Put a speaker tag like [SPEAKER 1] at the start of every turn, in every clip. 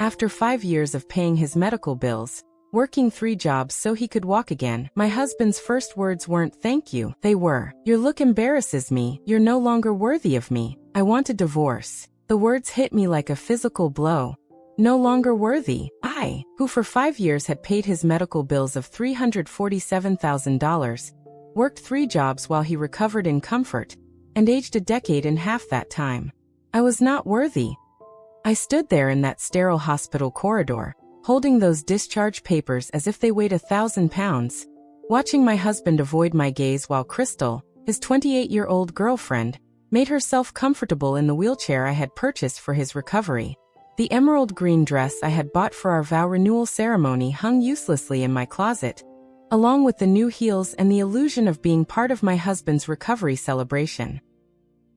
[SPEAKER 1] After 5 years of paying his medical bills, working 3 jobs so he could walk again, my husband's first words weren't "thank you." They were, "Your look embarrasses me. You're no longer worthy of me. I want a divorce." The words hit me like a physical blow. No longer worthy. I, who for 5 years had paid his medical bills of $347,000, worked 3 jobs while he recovered in comfort, and aged a decade in half that time. I was not worthy. I stood there in that sterile hospital corridor, holding those discharge papers as if they weighed 1,000 pounds, watching my husband avoid my gaze while Crystal, his 28-year-old girlfriend, made herself comfortable in the wheelchair I had purchased for his recovery. The emerald green dress I had bought for our vow renewal ceremony hung uselessly in my closet, along with the new heels and the illusion of being part of my husband's recovery celebration.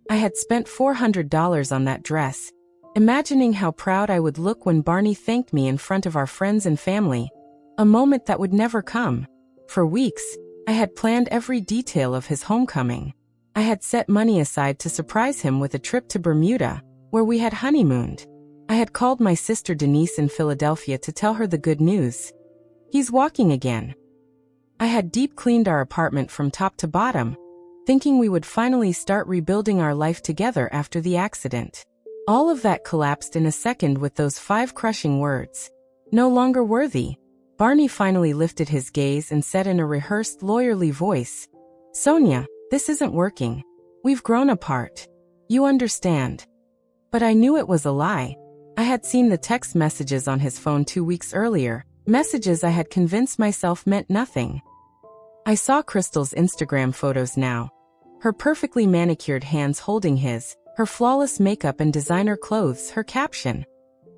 [SPEAKER 1] I had spent $400 on that dress, imagining how proud I would look when Barney thanked me in front of our friends and family, a moment that would never come. For weeks, I had planned every detail of his homecoming. I had set money aside to surprise him with a trip to Bermuda, where we had honeymooned. I had called my sister Denise in Philadelphia to tell her the good news. He's walking again. I had deep cleaned our apartment from top to bottom, thinking we would finally start rebuilding our life together after the accident. All of that collapsed in a second with those 5 crushing words. No longer worthy. Barney finally lifted his gaze and said in a rehearsed, lawyerly voice, "Sonia, this isn't working. We've grown apart. You understand." But I knew it was a lie. I had seen the text messages on his phone 2 weeks earlier, messages I had convinced myself meant nothing. I saw Crystal's Instagram photos now. Her perfectly manicured hands holding his, her flawless makeup and designer clothes, her caption,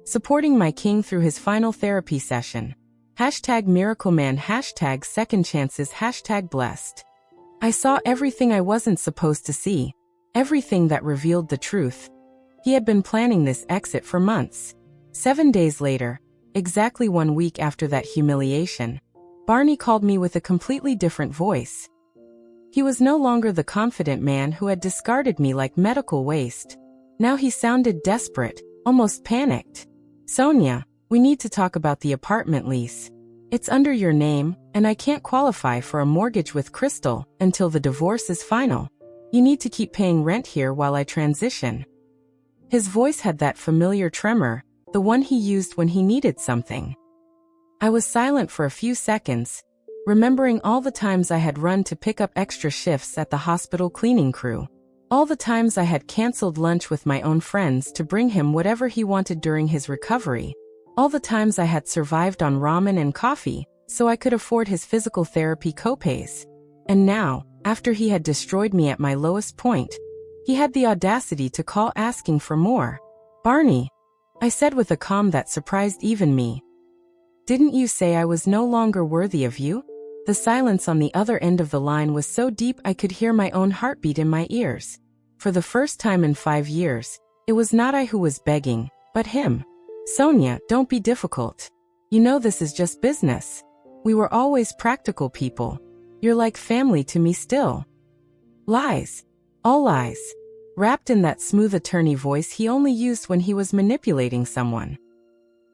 [SPEAKER 1] "Supporting my king through his final therapy session. #MiracleMan, #secondchances, #blessed." I saw everything I wasn't supposed to see, everything that revealed the truth. He had been planning this exit for months. 7 days later, exactly 1 week after that humiliation, Barney called me with a completely different voice. He was no longer the confident man who had discarded me like medical waste. Now he sounded desperate, almost panicked. "Sonia, we need to talk about the apartment lease. It's under your name, and I can't qualify for a mortgage with Crystal until the divorce is final. You need to keep paying rent here while I transition." His voice had that familiar tremor, the one he used when he needed something. I was silent for a few seconds, remembering all the times I had run to pick up extra shifts at the hospital cleaning crew. All the times I had canceled lunch with my own friends to bring him whatever he wanted during his recovery. All the times I had survived on ramen and coffee so I could afford his physical therapy copays. And now, after he had destroyed me at my lowest point, he had the audacity to call asking for more. "Barney," I said with a calm that surprised even me, "didn't you say I was no longer worthy of you?" The silence on the other end of the line was so deep I could hear my own heartbeat in my ears. For the first time in 5 years, it was not I who was begging, but him. "Sonia, don't be difficult. You know this is just business. We were always practical people. You're like family to me still." Lies. All lies. Wrapped in that smooth attorney voice he only used when he was manipulating someone.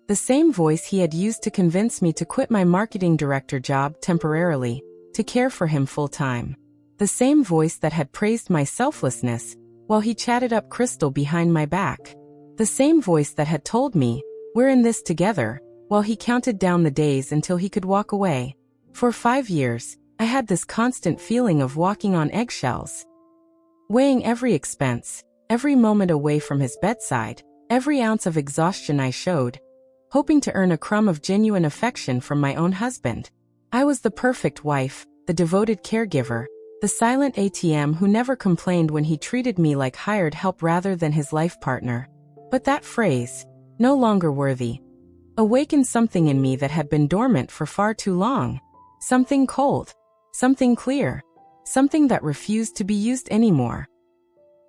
[SPEAKER 1] The same voice he had used to convince me to quit my marketing director job temporarily, to care for him full-time. The same voice that had praised my selflessness, while he chatted up Crystal behind my back. The same voice that had told me, "We're in this together," while he counted down the days until he could walk away. For 5 years, I had this constant feeling of walking on eggshells. Weighing every expense, every moment away from his bedside, every ounce of exhaustion I showed, hoping to earn a crumb of genuine affection from my own husband. I was the perfect wife, the devoted caregiver, the silent ATM who never complained when he treated me like hired help rather than his life partner. But that phrase, "no longer worthy," awakened something in me that had been dormant for far too long. Something cold, something clear, something that refused to be used anymore.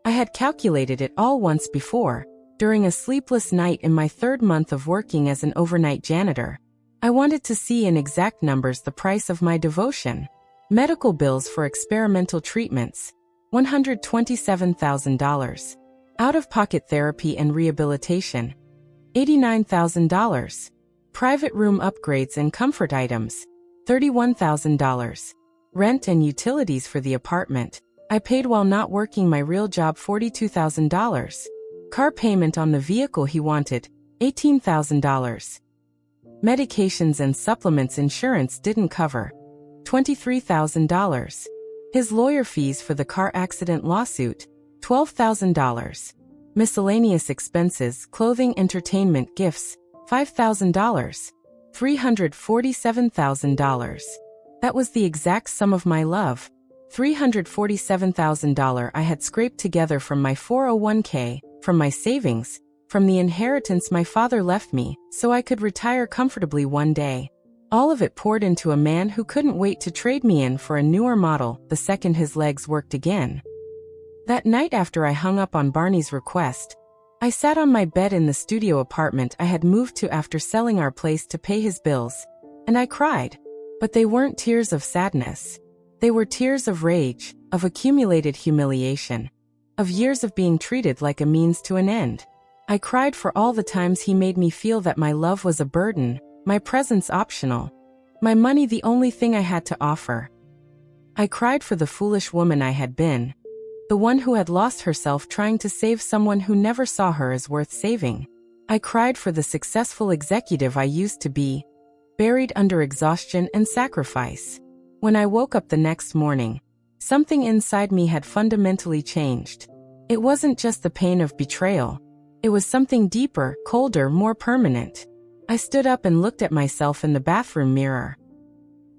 [SPEAKER 1] I had calculated it all once before, during a sleepless night in my 3rd month of working as an overnight janitor. I wanted to see in exact numbers the price of my devotion. Medical bills for experimental treatments, $127,000. Out-of-pocket therapy and rehabilitation, $89,000. Private room upgrades and comfort items, $31,000. Rent and utilities for the apartment I paid while not working my real job, $42,000. Car payment on the vehicle he wanted, $18,000. Medications and supplements insurance didn't cover, $23,000. His lawyer fees for the car accident lawsuit, $12,000. Miscellaneous expenses, clothing, entertainment, gifts, $5,000. $347,000. That was the exact sum of my love. $347,000 I had scraped together from my 401k, from my savings, from the inheritance my father left me, so I could retire comfortably one day. All of it poured into a man who couldn't wait to trade me in for a newer model the second his legs worked again. That night after I hung up on Barney's request, I sat on my bed in the studio apartment I had moved to after selling our place to pay his bills, and I cried. But they weren't tears of sadness. They were tears of rage, of accumulated humiliation, of years of being treated like a means to an end. I cried for all the times he made me feel that my love was a burden, my presence optional, my money the only thing I had to offer. I cried for the foolish woman I had been, the one who had lost herself trying to save someone who never saw her as worth saving. I cried for the successful executive I used to be, buried under exhaustion and sacrifice. When I woke up the next morning, something inside me had fundamentally changed. It wasn't just the pain of betrayal. It was something deeper, colder, more permanent. I stood up and looked at myself in the bathroom mirror.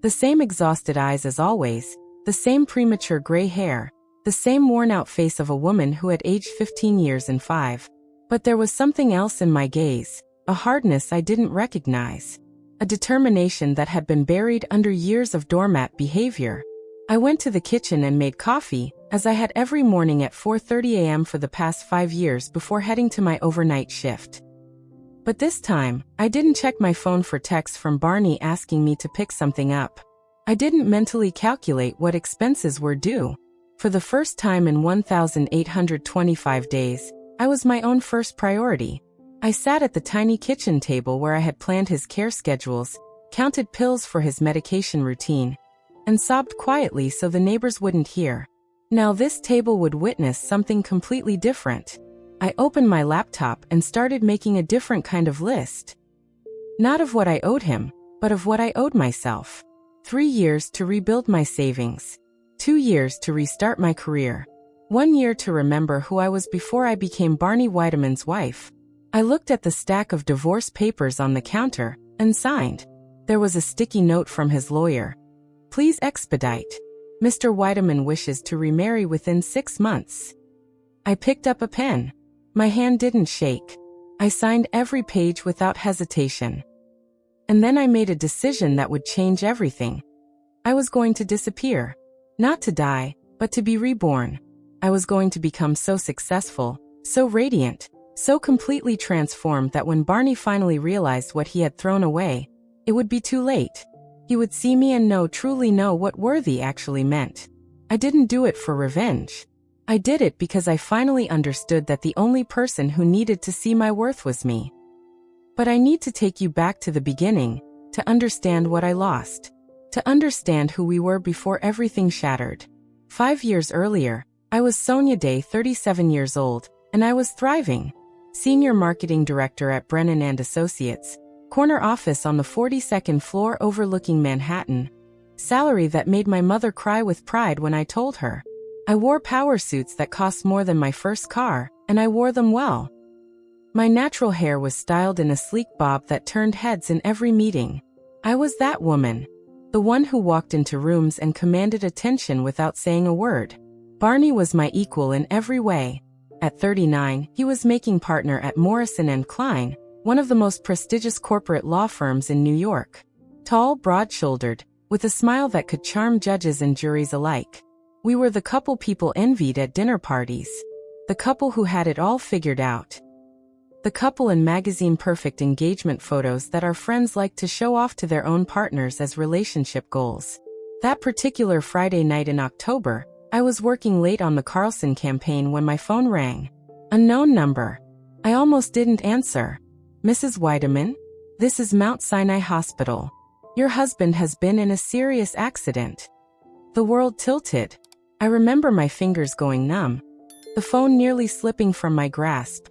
[SPEAKER 1] The same exhausted eyes as always, the same premature gray hair, the same worn-out face of a woman who had aged 15 years and 5. But there was something else in my gaze, a hardness I didn't recognize. A determination that had been buried under years of doormat behavior. I went to the kitchen and made coffee, as I had every morning at 4:30 a.m. for the past 5 years before heading to my overnight shift. But this time, I didn't check my phone for texts from Barney asking me to pick something up. I didn't mentally calculate what expenses were due. For the first time in 1,825 days, I was my own first priority. I sat at the tiny kitchen table where I had planned his care schedules, counted pills for his medication routine, and sobbed quietly so the neighbors wouldn't hear. Now this table would witness something completely different. I opened my laptop and started making a different kind of list. Not of what I owed him, but of what I owed myself. 3 years to rebuild my savings. 2 years to restart my career. 1 year to remember who I was before I became Barney Whiteman's wife. I looked at the stack of divorce papers on the counter and signed. There was a sticky note from his lawyer. Please expedite. Mr. Whiteman wishes to remarry within 6 months. I picked up a pen. My hand didn't shake. I signed every page without hesitation. And then I made a decision that would change everything. I was going to disappear. Not to die, but to be reborn. I was going to become so successful, so radiant, so completely transformed that when Barney finally realized what he had thrown away, it would be too late. He would see me and truly know what worthy actually meant. I didn't do it for revenge. I did it because I finally understood that the only person who needed to see my worth was me. But I need to take you back to the beginning, to understand what I lost. To understand who we were before everything shattered. 5 years earlier, I was Sonia Day, 37 years old, and I was thriving. Senior Marketing Director at Brennan & Associates, corner office on the 42nd floor overlooking Manhattan. Salary that made my mother cry with pride when I told her. I wore power suits that cost more than my first car, and I wore them well. My natural hair was styled in a sleek bob that turned heads in every meeting. I was that woman. The one who walked into rooms and commanded attention without saying a word. Barney was my equal in every way. At 39, he was making partner at Morrison & Klein, one of the most prestigious corporate law firms in New York. Tall, broad-shouldered, with a smile that could charm judges and juries alike. We were the couple people envied at dinner parties. The couple who had it all figured out. The couple in magazine perfect engagement photos that our friends liked to show off to their own partners as relationship goals. That particular Friday night in October, I was working late on the Carlson campaign when my phone rang. Unknown number. I almost didn't answer. "Mrs. Weideman, this is Mount Sinai Hospital. Your husband has been in a serious accident." The world tilted. I remember my fingers going numb, the phone nearly slipping from my grasp.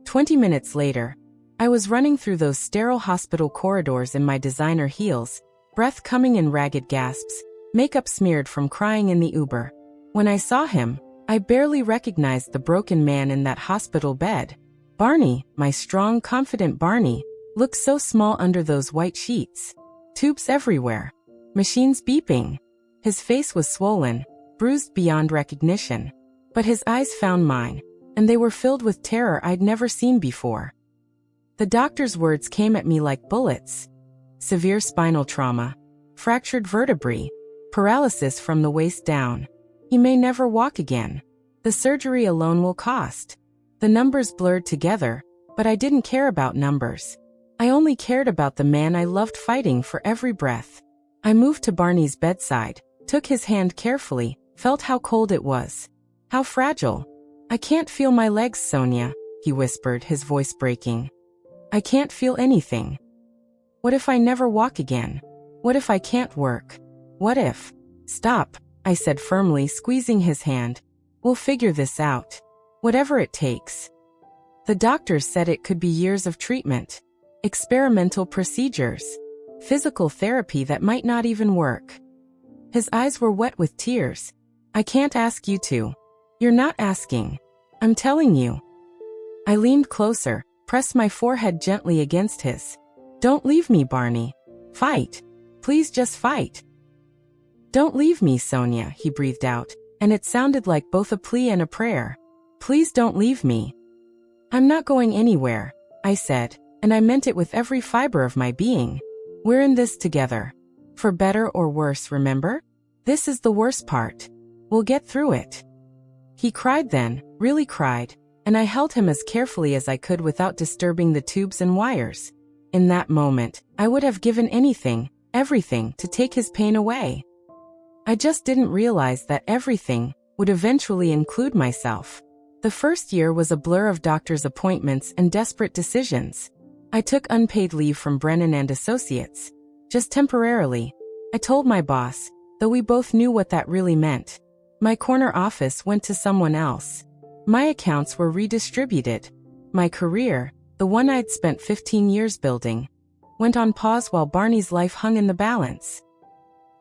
[SPEAKER 1] 20 minutes later, I was running through those sterile hospital corridors in my designer heels, breath coming in ragged gasps, makeup smeared from crying in the Uber. When I saw him, I barely recognized the broken man in that hospital bed. Barney, my strong, confident Barney, looked so small under those white sheets. Tubes everywhere. Machines beeping. His face was swollen, bruised beyond recognition. But his eyes found mine, and they were filled with terror I'd never seen before. The doctor's words came at me like bullets. Severe spinal trauma. Fractured vertebrae. Paralysis from the waist down. He may never walk again. The surgery alone will cost. The numbers blurred together, but I didn't care about numbers. I only cared about the man I loved fighting for every breath. I moved to Barney's bedside, took his hand carefully, felt how cold it was. How fragile. "I can't feel my legs, Sonia," he whispered, his voice breaking. "I can't feel anything. What if I never walk again? What if I can't work? What if—" "Stop," I said firmly, squeezing his hand. "We'll figure this out. Whatever it takes." The doctors said it could be years of treatment, experimental procedures, physical therapy that might not even work. His eyes were wet with tears. "I can't ask you to. You're not asking. I'm telling you." I leaned closer, pressed my forehead gently against his. "Don't leave me, Barney. Fight. Please just fight." "Don't leave me, Sonia," he breathed out, and it sounded like both a plea and a prayer. "Please don't leave me." "I'm not going anywhere," I said, and I meant it with every fiber of my being. "We're in this together. For better or worse, remember? This is the worst part. We'll get through it." He cried then, really cried, and I held him as carefully as I could without disturbing the tubes and wires. In that moment, I would have given anything, everything, to take his pain away. I just didn't realize that everything would eventually include myself. The first year was a blur of doctor's appointments and desperate decisions. I took unpaid leave from Brennan and Associates. Just temporarily. I told my boss, though we both knew what that really meant. My corner office went to someone else. My accounts were redistributed. My career, the one I'd spent 15 years building, went on pause while Barney's life hung in the balance.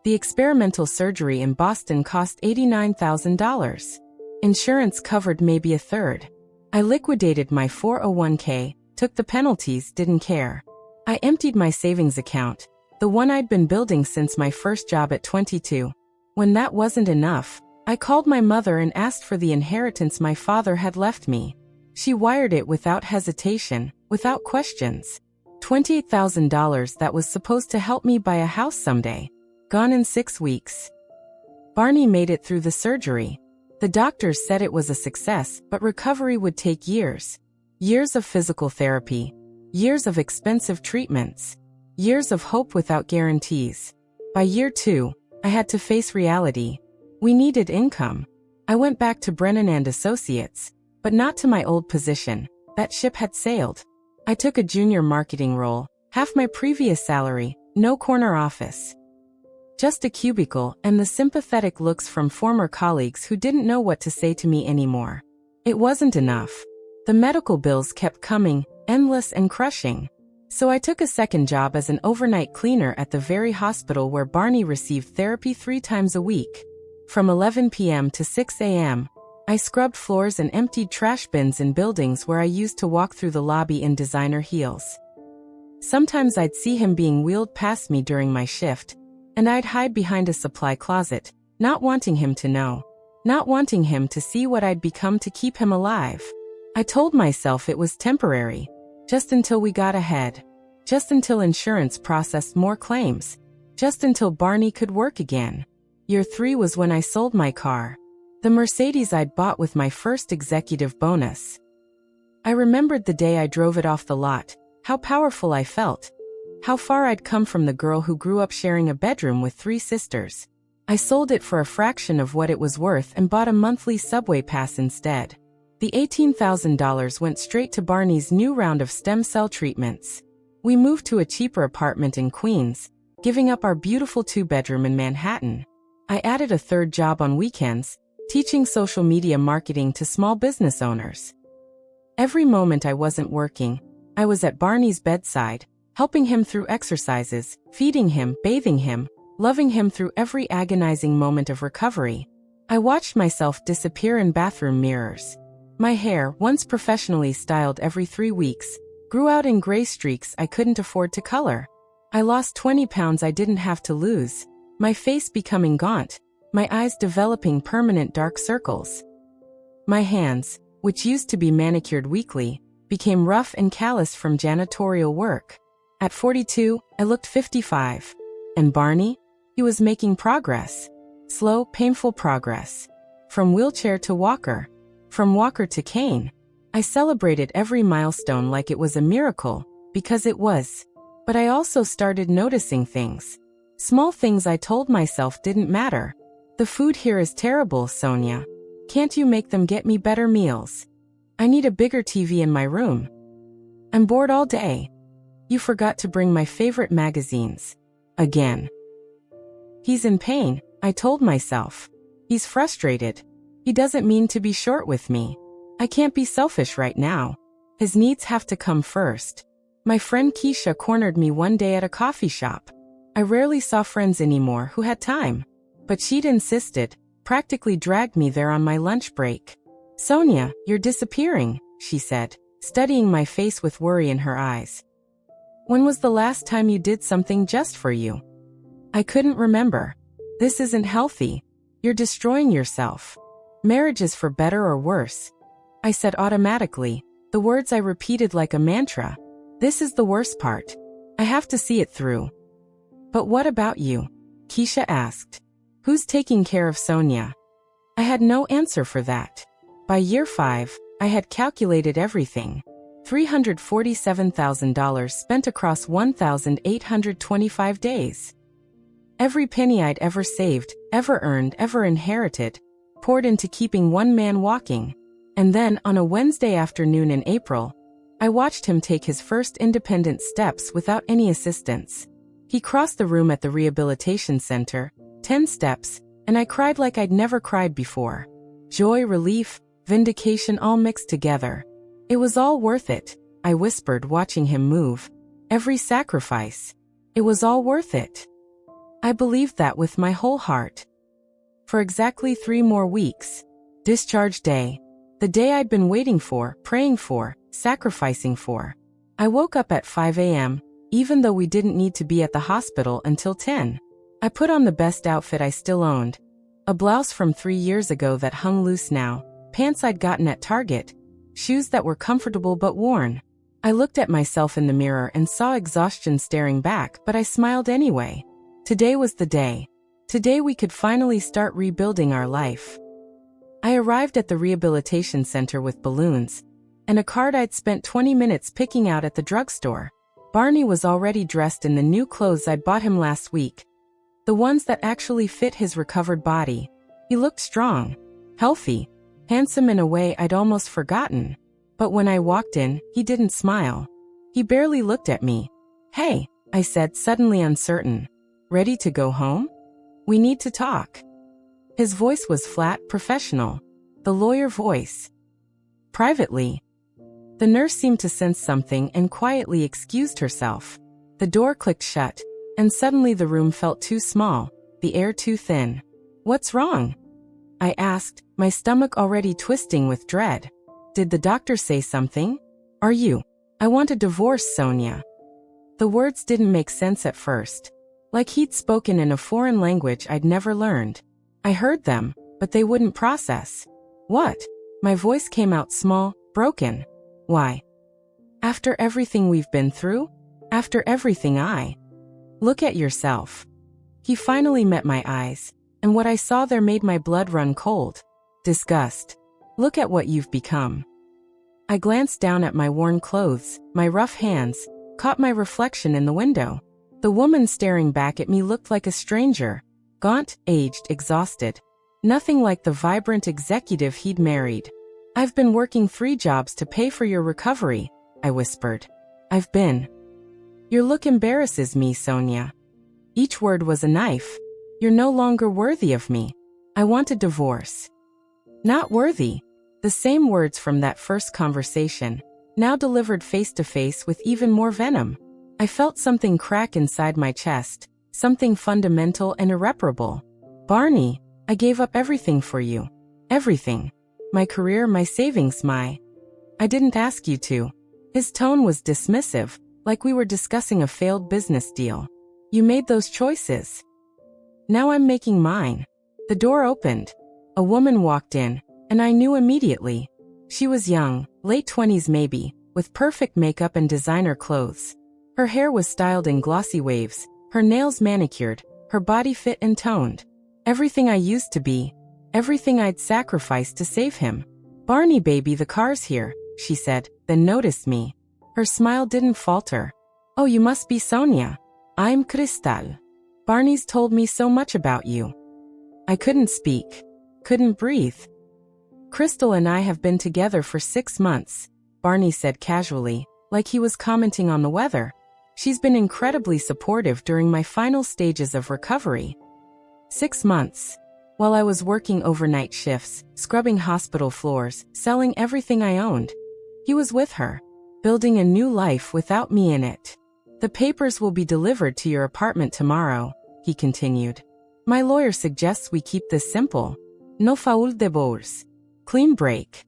[SPEAKER 1] The experimental surgery in Boston cost $89,000. Insurance covered maybe a third. I liquidated my 401k, took the penalties, didn't care. I emptied my savings account, the one I'd been building since my first job at 22. When that wasn't enough, I called my mother and asked for the inheritance my father had left me. She wired it without hesitation, without questions. $28,000 that was supposed to help me buy a house someday. Gone in 6 weeks. Barney made it through the surgery. The doctors said it was a success, but recovery would take years. Years of physical therapy. Years of expensive treatments. Years of hope without guarantees. By year 2, I had to face reality. We needed income. I went back to Brennan and Associates, but not to my old position. That ship had sailed. I took a junior marketing role, half my previous salary, no corner office. Just a cubicle and the sympathetic looks from former colleagues who didn't know what to say to me anymore. It wasn't enough. The medical bills kept coming, endless and crushing. So I took a second job as an overnight cleaner at the very hospital where Barney received therapy 3 times a week. From 11 p.m. to 6 a.m., I scrubbed floors and emptied trash bins in buildings where I used to walk through the lobby in designer heels. Sometimes I'd see him being wheeled past me during my shift, and I'd hide behind a supply closet, not wanting him to know, not wanting him to see what I'd become to keep him alive. I told myself it was temporary, just until we got ahead, just until insurance processed more claims, just until Barney could work again. Year 3 was when I sold my car, the Mercedes I'd bought with my first executive bonus. I remembered the day I drove it off the lot, how powerful I felt, how far I'd come from the girl who grew up sharing a bedroom with 3 sisters. I sold it for a fraction of what it was worth and bought a monthly subway pass instead. The $18,000 went straight to Barney's new round of stem cell treatments. We moved to a cheaper apartment in Queens, giving up our beautiful 2-bedroom in Manhattan. I added a third job on weekends, teaching social media marketing to small business owners. Every moment I wasn't working, I was at Barney's bedside, helping him through exercises, feeding him, bathing him, loving him through every agonizing moment of recovery. I watched myself disappear in bathroom mirrors. My hair, once professionally styled every 3 weeks, grew out in gray streaks I couldn't afford to color. I lost 20 pounds I didn't have to lose, my face becoming gaunt, my eyes developing permanent dark circles. My hands, which used to be manicured weekly, became rough and calloused from janitorial work. At 42, I looked 55. And Barney? He was making progress. Slow, painful progress. From wheelchair to walker. From walker to cane. I celebrated every milestone like it was a miracle, because it was. But I also started noticing things. Small things I told myself didn't matter. The food here is terrible, Sonia. Can't you make them get me better meals? I need a bigger TV in my room. I'm bored all day. You forgot to bring my favorite magazines. Again. He's in pain, I told myself. He's frustrated. He doesn't mean to be short with me. I can't be selfish right now. His needs have to come first. My friend Keisha cornered me one day at a coffee shop. I rarely saw friends anymore who had time. But she'd insisted, practically dragged me there on my lunch break. Sonia, you're disappearing, she said, studying my face with worry in her eyes. When was the last time you did something just for you? I couldn't remember. This isn't healthy. You're destroying yourself. Marriage is for better or worse. I said automatically, the words I repeated like a mantra. This is the worst part. I have to see it through. But what about you? Keisha asked. Who's taking care of Sonia? I had no answer for that. By year 5, I had calculated everything. $347,000 spent across 1,825 days. Every penny I'd ever saved, ever earned, ever inherited, poured into keeping one man walking. And then, on a Wednesday afternoon in April, I watched him take his first independent steps without any assistance. He crossed the room at the rehabilitation center, 10 steps, and I cried like I'd never cried before. Joy, relief, vindication all mixed together. It was all worth it, I whispered, watching him move. Every sacrifice. It was all worth it. I believed that with my whole heart. For exactly 3 more weeks. Discharge day. The day I'd been waiting for, praying for, sacrificing for. I woke up at 5 a.m., even though we didn't need to be at the hospital until 10. I put on the best outfit I still owned. A blouse from 3 years ago that hung loose now, pants I'd gotten at Target, shoes that were comfortable but worn. I looked at myself in the mirror and saw exhaustion staring back, but I smiled anyway. Today was the day. Today we could finally start rebuilding our life. I arrived at the rehabilitation center with balloons and a card I'd spent 20 minutes picking out at the drugstore. Barney was already dressed in the new clothes I'd bought him last week. The ones that actually fit his recovered body. He looked strong, healthy, handsome in a way I'd almost forgotten. But when I walked in, he didn't smile. He barely looked at me. Hey, I said, suddenly uncertain. Ready to go home? We need to talk. His voice was flat, professional. The lawyer voice. Privately. The nurse seemed to sense something and quietly excused herself. The door clicked shut, and suddenly the room felt too small, the air too thin. What's wrong? I asked, my stomach already twisting with dread. Did the doctor say something? Are you? I want a divorce, Sonia. The words didn't make sense at first. Like he'd spoken in a foreign language I'd never learned. I heard them, but they wouldn't process. What? My voice came out small, broken. Why? After everything we've been through? After everything Look at yourself. He finally met my eyes, and what I saw there made my blood run cold. Disgust. Look at what you've become. I glanced down at my worn clothes, my rough hands, caught my reflection in the window. The woman staring back at me looked like a stranger, gaunt, aged, exhausted. Nothing like the vibrant executive he'd married. I've been working 3 jobs to pay for your recovery, I whispered. I've been. Your look embarrasses me, Sonia. Each word was a knife. You're no longer worthy of me. I want a divorce. Not worthy. The same words from that first conversation, now delivered face to face with even more venom. I felt something crack inside my chest, something fundamental and irreparable. Barney, I gave up everything for you. Everything. My career, my savings, I didn't ask you to. His tone was dismissive, like we were discussing a failed business deal. You made those choices. Now I'm making mine. The door opened. A woman walked in, and I knew immediately. She was young, late 20s maybe, with perfect makeup and designer clothes. Her hair was styled in glossy waves, her nails manicured, her body fit and toned. Everything I used to be. Everything I'd sacrificed to save him. Barney baby, the car's here, she said, then noticed me. Her smile didn't falter. Oh, you must be Sonia. I'm Cristal. Barney's told me so much about you. I couldn't speak. Couldn't breathe. Crystal and I have been together for 6 months, Barney said casually, like he was commenting on the weather. She's been incredibly supportive during my final stages of recovery. 6 months. While I was working overnight shifts, scrubbing hospital floors, selling everything I owned. He was with her, building a new life without me in it. The papers will be delivered to your apartment tomorrow, he continued. My lawyer suggests we keep this simple. No faute de beurs. Clean break.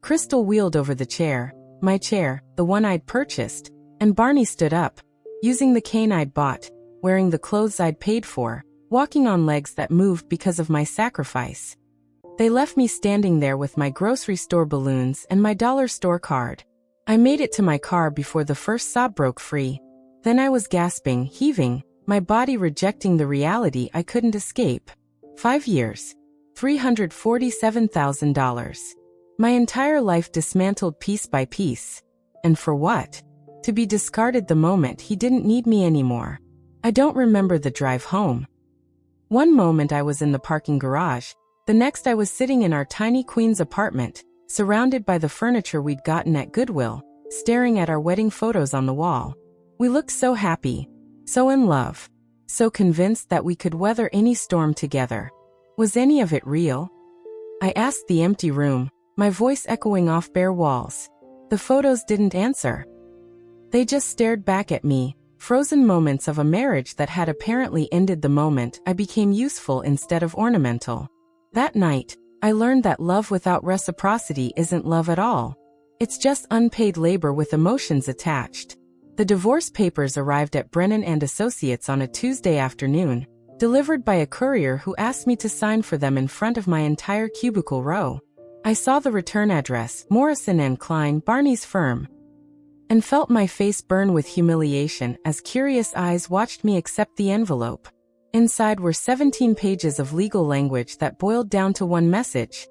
[SPEAKER 1] Crystal wheeled over the chair, my chair, the one I'd purchased, and Barney stood up, using the cane I'd bought, wearing the clothes I'd paid for, walking on legs that moved because of my sacrifice. They left me standing there with my grocery store balloons and my dollar store card. I made it to my car before the first sob broke free. Then I was gasping, heaving, my body rejecting the reality I couldn't escape. 5 years. $347,000. My entire life dismantled piece by piece. And for what? To be discarded the moment he didn't need me anymore. I don't remember the drive home. One moment I was in the parking garage, the next I was sitting in our tiny Queens apartment, surrounded by the furniture we'd gotten at Goodwill, staring at our wedding photos on the wall. We looked so happy, so in love, so convinced that we could weather any storm together. Was any of it real? I asked the empty room, my voice echoing off bare walls. The photos didn't answer. They just stared back at me, frozen moments of a marriage that had apparently ended the moment I became useful instead of ornamental. That night, I learned that love without reciprocity isn't love at all. It's just unpaid labor with emotions attached. The divorce papers arrived at Brennan and Associates on a Tuesday afternoon, delivered by a courier who asked me to sign for them in front of my entire cubicle row. I saw the return address, Morrison & Klein, Barney's firm, and felt my face burn with humiliation as curious eyes watched me accept the envelope. Inside were 17 pages of legal language that boiled down to one message.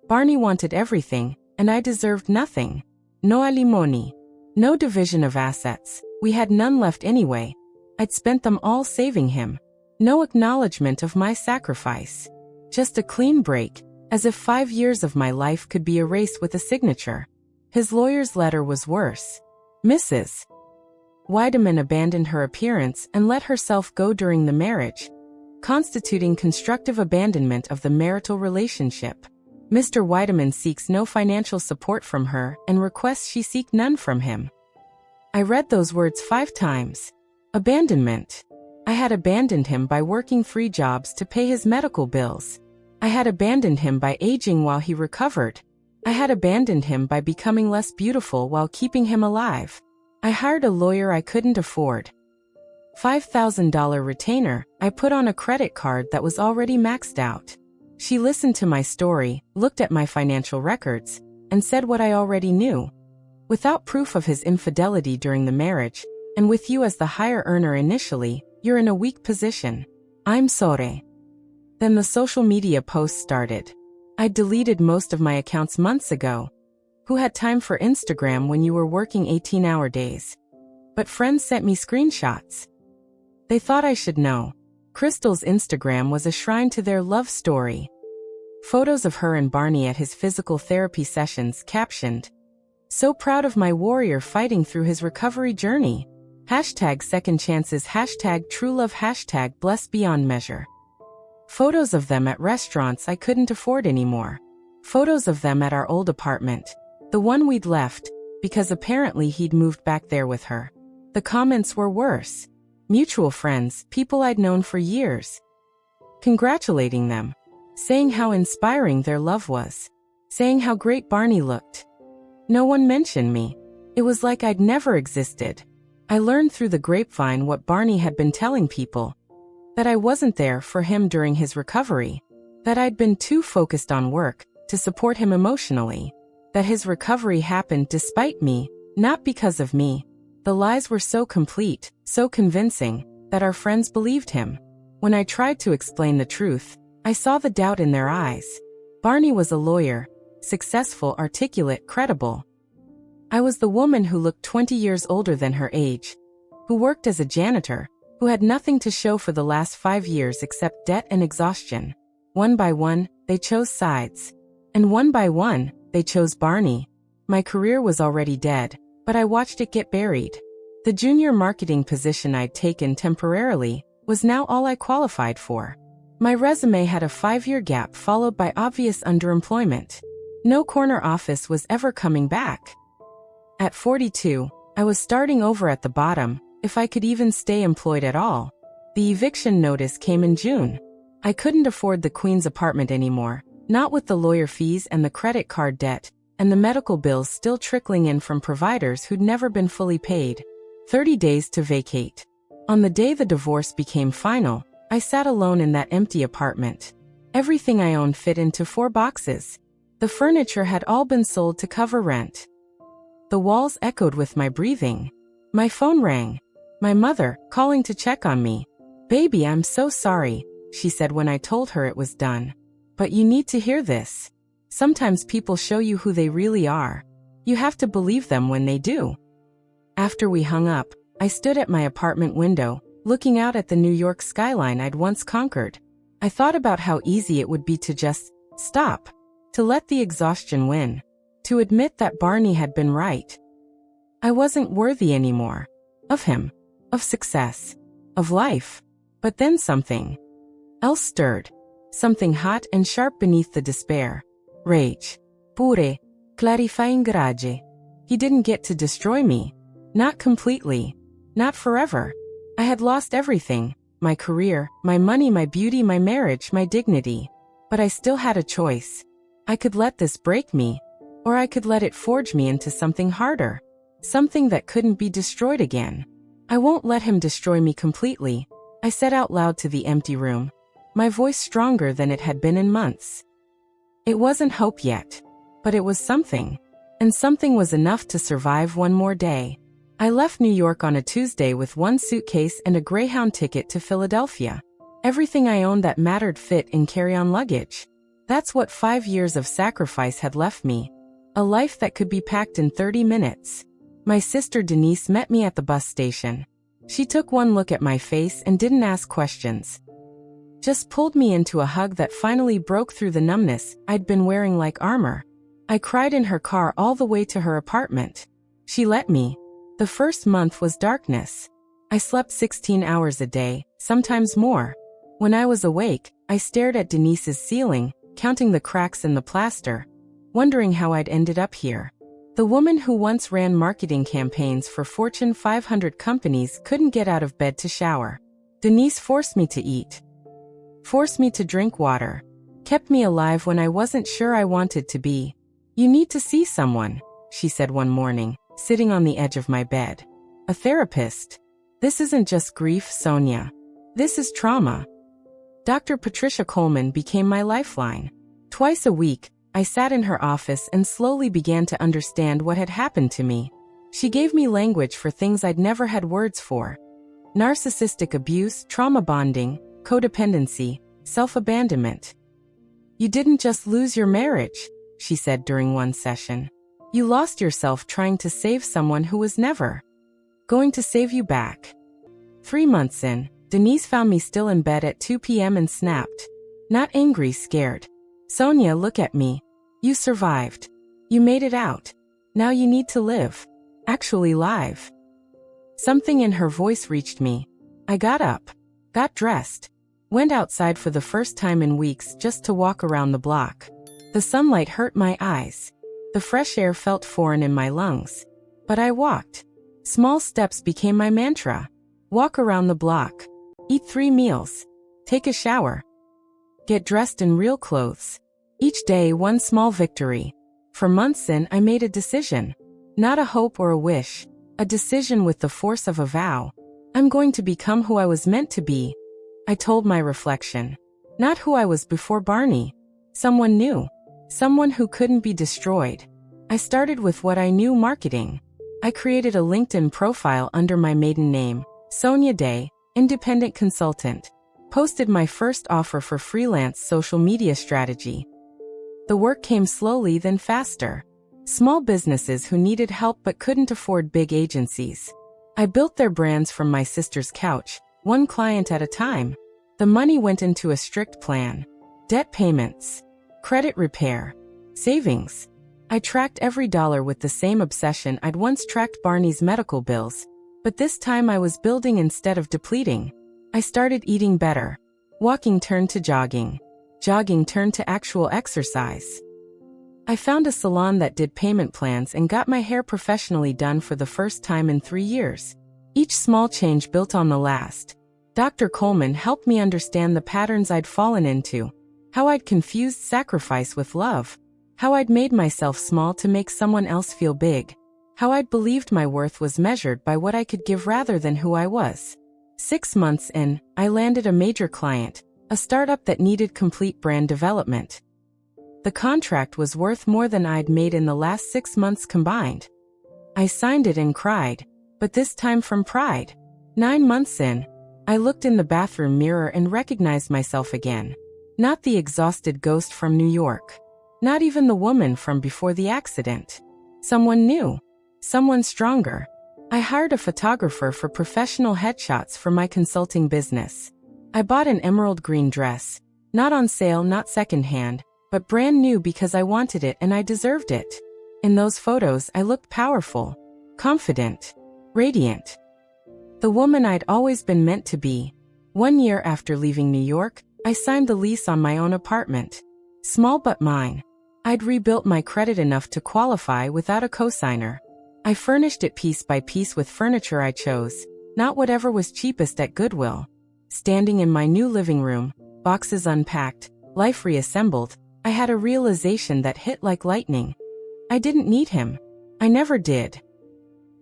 [SPEAKER 1] Barney wanted everything, and I deserved nothing. No alimony. No division of assets. We had none left anyway. I'd spent them all saving him. No acknowledgement of my sacrifice. Just a clean break, as if 5 years of my life could be erased with a signature. His lawyer's letter was worse. Mrs. Weideman abandoned her appearance and let herself go during the marriage, constituting constructive abandonment of the marital relationship. Mr. Weideman seeks no financial support from her and requests she seek none from him. I read those words 5 times. Abandonment. I had abandoned him by working 3 jobs to pay his medical bills. I had abandoned him by aging while he recovered. I had abandoned him by becoming less beautiful while keeping him alive. I hired a lawyer I couldn't afford. $5,000 retainer I put on a credit card that was already maxed out. She listened to my story, looked at my financial records, and said what I already knew. Without proof of his infidelity during the marriage, and with you as the higher earner initially, you're in a weak position. I'm sorry. Then the social media posts started. I deleted most of my accounts months ago. Who had time for Instagram when you were working 18-hour days? But friends sent me screenshots. They thought I should know. Crystal's Instagram was a shrine to their love story. Photos of her and Barney at his physical therapy sessions captioned, "So proud of my warrior fighting through his recovery journey. Hashtag second chances, hashtag true love, hashtag blessed beyond measure." Photos of them at restaurants I couldn't afford anymore. Photos of them at our old apartment, the one we'd left, because apparently he'd moved back there with her. The comments were worse. Mutual friends, people I'd known for years, congratulating them, saying how inspiring their love was, saying how great Barney looked. No one mentioned me. It was like I'd never existed. I learned through the grapevine what Barney had been telling people, that I wasn't there for him during his recovery, that I'd been too focused on work to support him emotionally, that his recovery happened despite me, not because of me. The lies were so complete, so convincing, that our friends believed him. When I tried to explain the truth, I saw the doubt in their eyes. Barney was a lawyer, successful, articulate, credible. I was the woman who looked 20 years older than her age, who worked as a janitor, who had nothing to show for the last 5 years except debt and exhaustion. One by one, they chose sides. And one by one, they chose Barney. My career was already dead, but I watched it get buried. The junior marketing position I'd taken temporarily was now all I qualified for. My resume had a 5-year gap followed by obvious underemployment. No corner office was ever coming back. At 42, I was starting over at the bottom, if I could even stay employed at all. The eviction notice came in June. I couldn't afford the Queen's apartment anymore, not with the lawyer fees and the credit card debt, and the medical bills still trickling in from providers who'd never been fully paid. 30 days to vacate. On the day the divorce became final, I sat alone in that empty apartment. Everything I owned fit into 4 boxes. The furniture had all been sold to cover rent. The walls echoed with my breathing. My phone rang. My mother, calling to check on me. "Baby, I'm so sorry," she said when I told her it was done. "But you need to hear this. Sometimes people show you who they really are. You have to believe them when they do." After we hung up, I stood at my apartment window, looking out at the New York skyline I'd once conquered. I thought about how easy it would be to just stop, to let the exhaustion win, to admit that Barney had been right. I wasn't worthy anymore. Of him. Of success. Of life. But then something else stirred. Something hot and sharp beneath the despair. Rage. Pure. Clarifying garage. He didn't get to destroy me. Not completely. Not forever. I had lost everything. My career, my money, my beauty, my marriage, my dignity. But I still had a choice. I could let this break me, or I could let it forge me into something harder. Something that couldn't be destroyed again. "I won't let him destroy me completely," I said out loud to the empty room, my voice stronger than it had been in months. It wasn't hope yet, but it was something. And something was enough to survive one more day. I left New York on a Tuesday with 1 suitcase and a Greyhound ticket to Philadelphia. Everything I owned that mattered fit in carry-on luggage. That's what 5 years of sacrifice had left me. A life that could be packed in 30 minutes. My sister Denise met me at the bus station. She took one look at my face and didn't ask questions. Just pulled me into a hug that finally broke through the numbness I'd been wearing like armor. I cried in her car all the way to her apartment. She let me. The first month was darkness. I slept 16 hours a day, sometimes more. When I was awake, I stared at Denise's ceiling, counting the cracks in the plaster, wondering how I'd ended up here. The woman who once ran marketing campaigns for Fortune 500 companies couldn't get out of bed to shower. Denise forced me to eat. Forced me to drink water. Kept me alive when I wasn't sure I wanted to be. "You need to see someone," she said one morning, sitting on the edge of my bed. "A therapist. This isn't just grief, Sonia. This is trauma." Dr. Patricia Coleman became my lifeline. Twice a week, I sat in her office and slowly began to understand what had happened to me. She gave me language for things I'd never had words for. Narcissistic abuse, trauma bonding, codependency, self-abandonment. "You didn't just lose your marriage," she said during one session. "You lost yourself trying to save someone who was never going to save you back." 3 months in, Denise found me still in bed at 2 p.m. and snapped. Not angry, scared. "Sonia, look at me. You survived. You made it out. Now you need to live. Actually live." Something in her voice reached me. I got up, got dressed, went outside for the first time in weeks just to walk around the block. The sunlight hurt my eyes. The fresh air felt foreign in my lungs. But I walked. Small steps became my mantra. Walk around the block. Eat 3 meals. Take a shower. Get dressed in real clothes. Each day one small victory. For months in, I made a decision. Not a hope or a wish. A decision with the force of a vow. I'm going to become who I was meant to be. I told my reflection. Not who I was before Barney. Someone new. Someone who couldn't be destroyed. I started with what I knew: marketing. I created a LinkedIn profile under my maiden name, Sonia Day, independent consultant. Posted my first offer for freelance social media strategy. The work came slowly, then faster. Small businesses who needed help but couldn't afford big agencies. I built their brands from my sister's couch, one client at a time. The money went into a strict plan. Debt payments, credit repair, savings. I tracked every dollar with the same obsession I'd once tracked Barney's medical bills. But this time I was building instead of depleting. I started eating better. Walking turned to jogging. Jogging turned to actual exercise. I found a salon that did payment plans and got my hair professionally done for the first time in 3 years. Each small change built on the last. Dr. Coleman helped me understand the patterns I'd fallen into. How I'd confused sacrifice with love. How I'd made myself small to make someone else feel big. How I'd believed my worth was measured by what I could give rather than who I was. 6 months in, I landed a major client, a startup that needed complete brand development. The contract was worth more than I'd made in the last 6 months combined. I signed it and cried, but this time from pride. 9 months in, I looked in the bathroom mirror and recognized myself again. Not the exhausted ghost from New York. Not even the woman from before the accident. Someone new. Someone stronger. I hired a photographer for professional headshots for my consulting business. I bought an emerald green dress. Not on sale, not secondhand, but brand new because I wanted it and I deserved it. In those photos, I looked powerful, confident, radiant. The woman I'd always been meant to be. 1 year after leaving New York, I signed the lease on my own apartment. Small but mine. I'd rebuilt my credit enough to qualify without a cosigner. I furnished it piece by piece with furniture I chose, not whatever was cheapest at Goodwill. Standing in my new living room, boxes unpacked, life reassembled, I had a realization that hit like lightning. I didn't need him. I never did.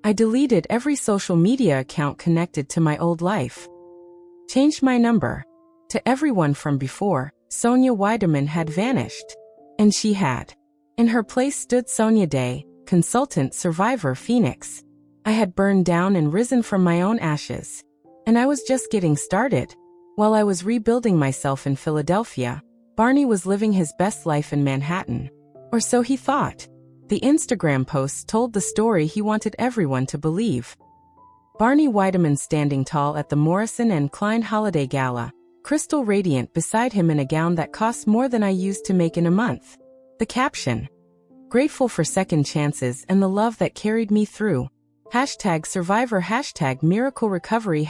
[SPEAKER 1] I deleted every social media account connected to my old life. Changed my number. To everyone from before, Sonia Weideman had vanished. And she had. In her place stood Sonia Day, consultant, survivor, Phoenix. I had burned down and risen from my own ashes. And I was just getting started. While I was rebuilding myself in Philadelphia, Barney was living his best life in Manhattan. Or so he thought. The Instagram posts told the story he wanted everyone to believe. Barney Weideman standing tall at the Morrison and Klein Holiday Gala, crystal radiant beside him in a gown that cost more than I used to make in a month. The caption: grateful for second chances and the love that carried me through. #survivor, #miracle recovery,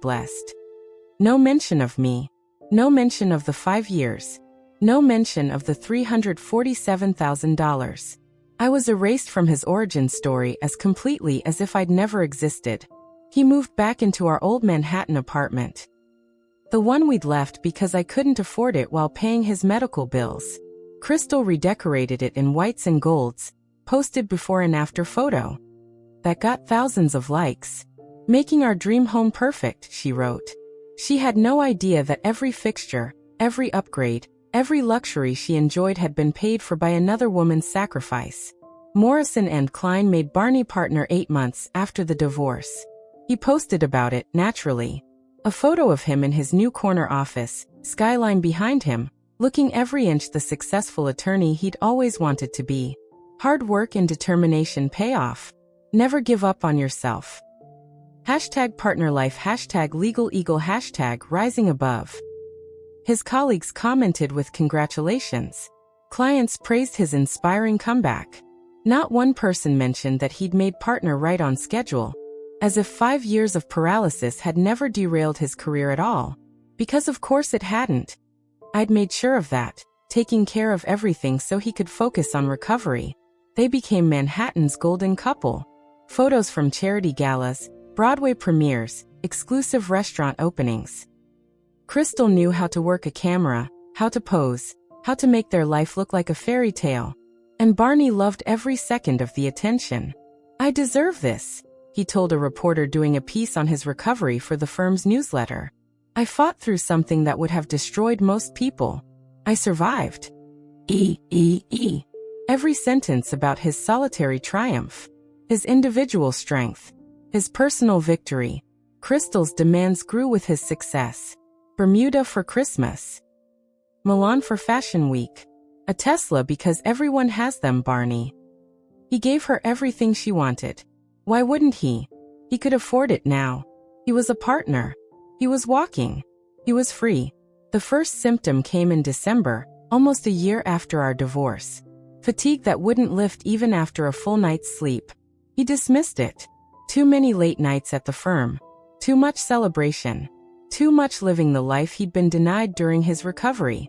[SPEAKER 1] #blessed. No mention of me. No mention of the 5 years. No mention of the $347,000. I was erased from his origin story as completely as if I'd never existed. He moved back into our old Manhattan apartment. The one we'd left because I couldn't afford it while paying his medical bills. Crystal redecorated it in whites and golds, posted before and after photo. That got thousands of likes. Making our dream home perfect, she wrote. She had no idea that every fixture, every upgrade, every luxury she enjoyed had been paid for by another woman's sacrifice. Morrison and Klein made Barney partner 8 months after the divorce. He posted about it, naturally. A photo of him in his new corner office, skyline behind him, looking every inch the successful attorney he'd always wanted to be. Hard work and determination pay off. Never give up on yourself. #partnerlife, #legal eagle, #rising above. His colleagues commented with congratulations. Clients praised his inspiring comeback. Not one person mentioned that he'd made partner right on schedule, as if 5 years of paralysis had never derailed his career at all. Because of course it hadn't. I'd made sure of that, taking care of everything so he could focus on recovery. They became Manhattan's golden couple. Photos from charity galas, Broadway premieres, exclusive restaurant openings. Crystal knew how to work a camera, how to pose, how to make their life look like a fairy tale. And Barney loved every second of the attention. "I deserve this," he told a reporter doing a piece on his recovery for the firm's newsletter. "I fought through something that would have destroyed most people. I survived." Every sentence about his solitary triumph, his individual strength, his personal victory. Crystal's demands grew with his success. Bermuda for Christmas. Milan for Fashion Week. A Tesla because everyone has them, Barney. He gave her everything she wanted. Why wouldn't he? He could afford it now. He was a partner. He was walking. He was free. The first symptom came in December, almost a year after our divorce. Fatigue that wouldn't lift even after a full night's sleep. He dismissed it. Too many late nights at the firm. Too much celebration. Too much living the life he'd been denied during his recovery.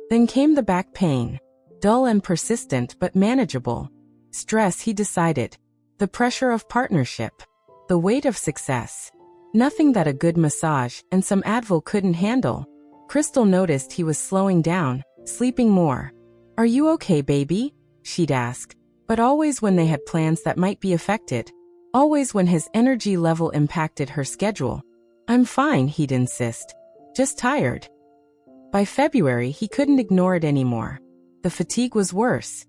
[SPEAKER 1] Then came the back pain. Dull and persistent but manageable. Stress, he decided. The pressure of partnership. The weight of success. Nothing that a good massage and some Advil couldn't handle. Crystal noticed he was slowing down, sleeping more. "Are you okay, baby?" she'd ask. But always when they had plans that might be affected. Always when his energy level impacted her schedule. "I'm fine," he'd insist. "Just tired." By February, he couldn't ignore it anymore. The fatigue was worse.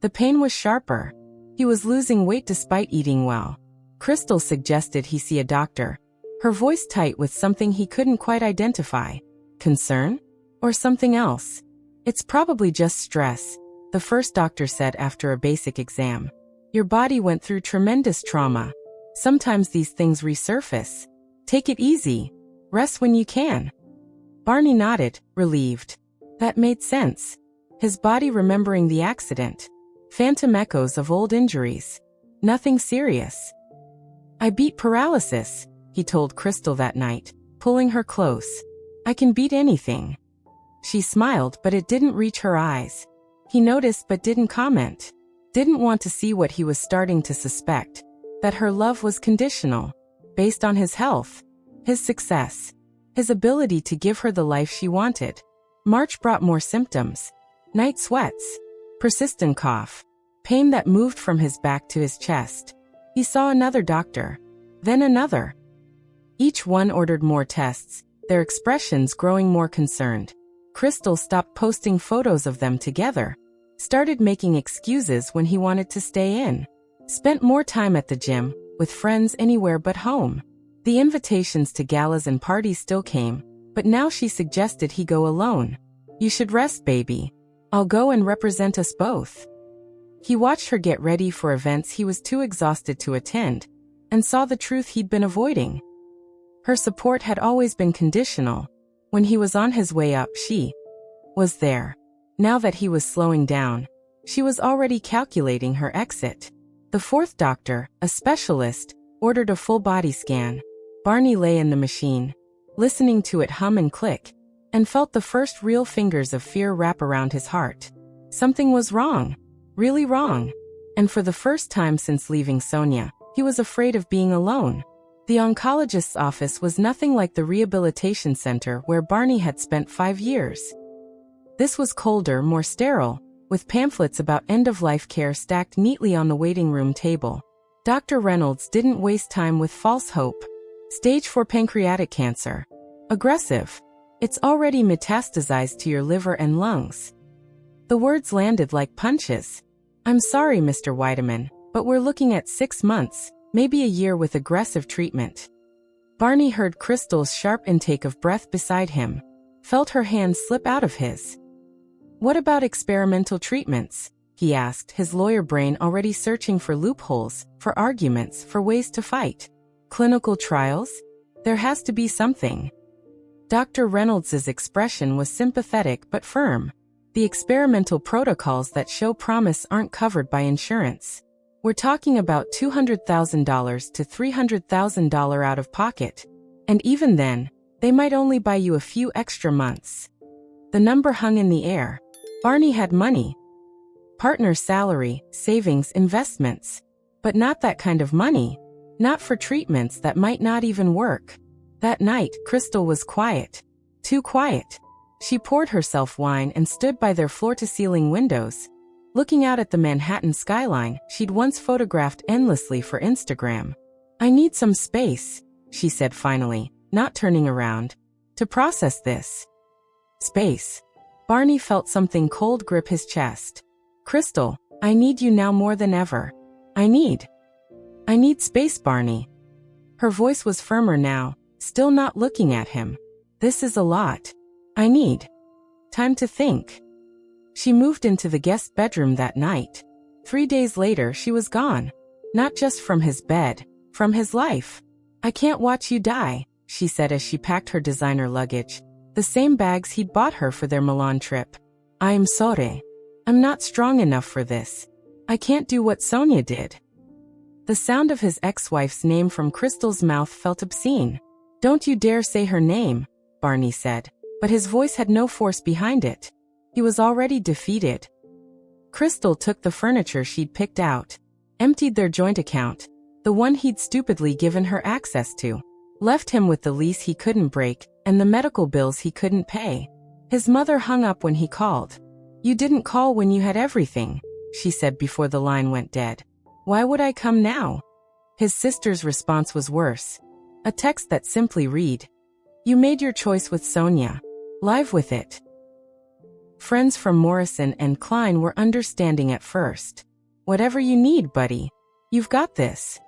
[SPEAKER 1] The pain was sharper. He was losing weight despite eating well. Crystal suggested he see a doctor, her voice tight with something he couldn't quite identify. Concern? Or something else? "It's probably just stress," the first doctor said after a basic exam. "Your body went through tremendous trauma. Sometimes these things resurface. Take it easy. Rest when you can." Barney nodded, relieved. That made sense. His body remembering the accident. Phantom echoes of old injuries. Nothing serious. "I beat paralysis," he told Crystal that night, pulling her close. "I can beat anything." She smiled, but it didn't reach her eyes. He noticed but didn't comment. Didn't want to see what he was starting to suspect. That her love was conditional. Based on his health. His success. His ability to give her the life she wanted. March brought more symptoms. Night sweats. Persistent cough. Pain that moved from his back to his chest. He saw another doctor. Then another. Each one ordered more tests, their expressions growing more concerned. Crystal stopped posting photos of them together. Started making excuses when he wanted to stay in. Spent more time at the gym, with friends anywhere but home. The invitations to galas and parties still came, but now she suggested he go alone. "You should rest, baby. I'll go and represent us both." He watched her get ready for events he was too exhausted to attend, and saw the truth he'd been avoiding. Her support had always been conditional. When he was on his way up, she was there. Now that he was slowing down, she was already calculating her exit. The fourth doctor, a specialist, ordered a full body scan. Barney lay in the machine, listening to it hum and click, and felt the first real fingers of fear wrap around his heart. Something was wrong. Really wrong. And for the first time since leaving Sonia, he was afraid of being alone. The oncologist's office was nothing like the rehabilitation center where Barney had spent 5 years. This was colder, more sterile, with pamphlets about end-of-life care stacked neatly on the waiting room table. Dr. Reynolds didn't waste time with false hope. Stage 4 pancreatic cancer. Aggressive. It's already metastasized to your liver and lungs. The words landed like punches. "I'm sorry, Mr. Weideman, but we're looking at 6 months, maybe a year with aggressive treatment." Barney heard Crystal's sharp intake of breath beside him, felt her hand slip out of his. "What about experimental treatments?" he asked, his lawyer brain already searching for loopholes, for arguments, for ways to fight. "Clinical trials? There has to be something." Dr. Reynolds's expression was sympathetic but firm. The experimental protocols that show promise aren't covered by insurance. We're talking about $200,000 to $300,000 out of pocket. And even then, they might only buy you a few extra months. The number hung in the air. Barney had money. Partner's salary, savings, investments. But not that kind of money. Not for treatments that might not even work. That night, Crystal was quiet. Too quiet. She poured herself wine and stood by their floor-to-ceiling windows, looking out at the Manhattan skyline she'd once photographed endlessly for Instagram. "I need some space," she said finally, not turning around, "to process this." Space. Barney felt something cold grip his chest. "Crystal, I need you now more than ever. I need space, Barney." Her voice was firmer now, still not looking at him. "This is a lot. I need time to think." She moved into the guest bedroom that night. 3 days later she was gone. Not just from his bed, from his life. "I can't watch you die," she said as she packed her designer luggage, the same bags he'd bought her for their Milan trip. "I am sorry. I'm not strong enough for this. I can't do what Sonia did." The sound of his ex-wife's name from Crystal's mouth felt obscene. "Don't you dare say her name," Barney said, but his voice had no force behind it. He was already defeated. Crystal took the furniture she'd picked out, emptied their joint account, the one he'd stupidly given her access to, left him with the lease he couldn't break and the medical bills he couldn't pay. His mother hung up when he called. "You didn't call when you had everything," she said before the line went dead. "Why would I come now?" His sister's response was worse. A text that simply read, "You made your choice with Sonia. Live with it." Friends from Morrison and Klein were understanding at first. "Whatever you need, buddy. You've got this."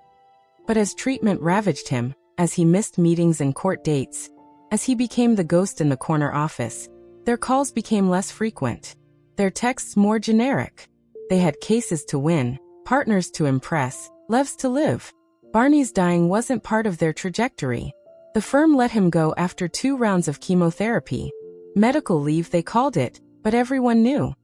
[SPEAKER 1] But as treatment ravaged him, as he missed meetings and court dates, as he became the ghost in the corner office, their calls became less frequent. Their texts more generic. They had cases to win, partners to impress, lives to live. Barney's dying wasn't part of their trajectory. The firm let him go after 2 rounds of chemotherapy. Medical leave they called it, but everyone knew.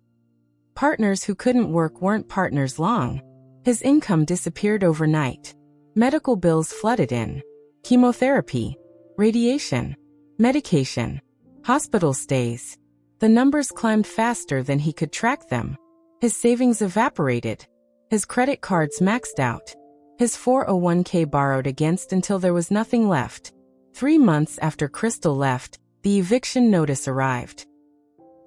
[SPEAKER 1] Partners who couldn't work weren't partners long. His income disappeared overnight. Medical bills flooded in. Chemotherapy, radiation, medication, hospital stays. The numbers climbed faster than he could track them. His savings evaporated. His credit cards maxed out. His 401k borrowed against until there was nothing left. 3 months after Crystal left, the eviction notice arrived.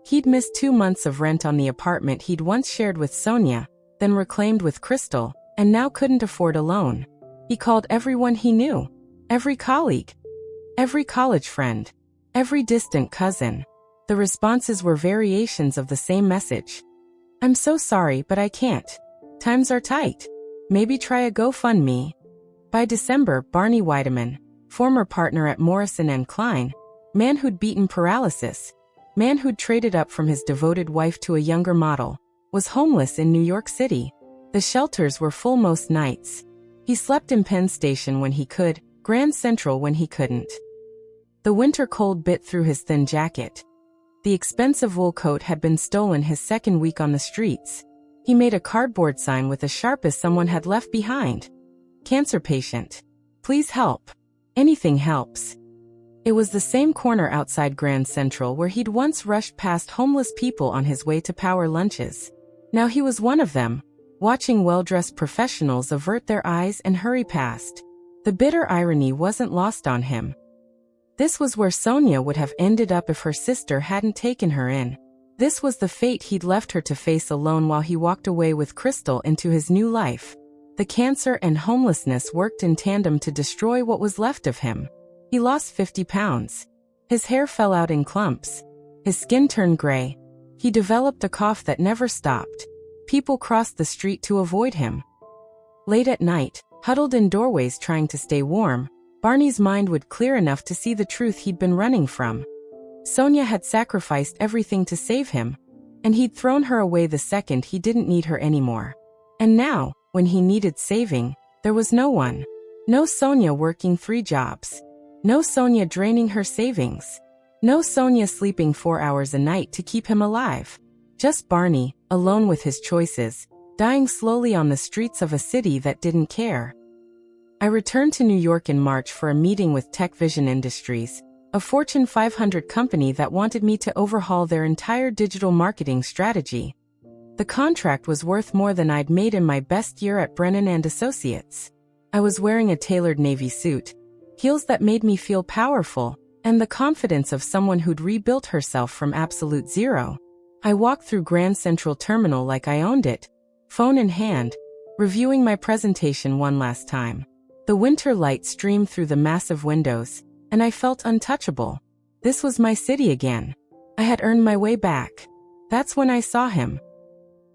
[SPEAKER 1] He'd missed 2 months of rent on the apartment he'd once shared with Sonia, then reclaimed with Crystal, and now couldn't afford a loan. He called everyone he knew. Every colleague. Every college friend. Every distant cousin. The responses were variations of the same message. "I'm so sorry, but I can't. Times are tight. Maybe try a GoFundMe." By December, Barney Weideman, former partner at Morrison and Klein, man who'd beaten paralysis, man who'd traded up from his devoted wife to a younger model, was homeless in New York City. The shelters were full most nights. He slept in Penn Station when he could, Grand Central when he couldn't. The winter cold bit through his thin jacket. The expensive wool coat had been stolen his second week on the streets. He made a cardboard sign with as sharp as someone had left behind. "Cancer patient. Please help. Anything helps." It was the same corner outside Grand Central where he'd once rushed past homeless people on his way to power lunches. Now he was one of them, watching well-dressed professionals avert their eyes and hurry past. The bitter irony wasn't lost on him. This was where Sonia would have ended up if her sister hadn't taken her in. This was the fate he'd left her to face alone while he walked away with Crystal into his new life. The cancer and homelessness worked in tandem to destroy what was left of him. He lost 50 pounds. His hair fell out in clumps. His skin turned gray. He developed a cough that never stopped. People crossed the street to avoid him. Late at night, huddled in doorways trying to stay warm, Barney's mind would clear enough to see the truth he'd been running from. Sonia had sacrificed everything to save him, and he'd thrown her away the second he didn't need her anymore. And now, when he needed saving, there was no one. No Sonia working 3 jobs. No Sonia draining her savings. No Sonia sleeping 4 hours a night to keep him alive. Just Barney, alone with his choices, dying slowly on the streets of a city that didn't care. I returned to New York in March for a meeting with Tech Vision Industries, a Fortune 500 company that wanted me to overhaul their entire digital marketing strategy. The contract was worth more than I'd made in my best year at Brennan & Associates. I was wearing a tailored navy suit, heels that made me feel powerful, and the confidence of someone who'd rebuilt herself from absolute zero. I walked through Grand Central Terminal like I owned it, phone in hand, reviewing my presentation one last time. The winter light streamed through the massive windows, and I felt untouchable. This was my city again. I had earned my way back. That's when I saw him.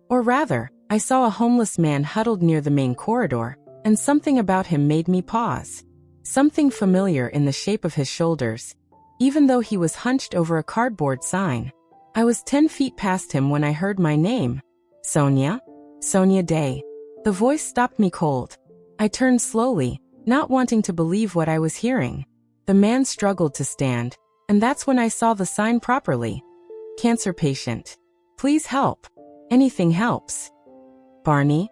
[SPEAKER 1] Or rather, I saw a homeless man huddled near the main corridor, and something about him made me pause. Something familiar in the shape of his shoulders, even though he was hunched over a cardboard sign. I was 10 feet past him when I heard my name. Sonia? Sonia Day. The voice stopped me cold. I turned slowly, not wanting to believe what I was hearing. The man struggled to stand, and that's when I saw the sign properly. Cancer patient. Please help. Anything helps. Barney?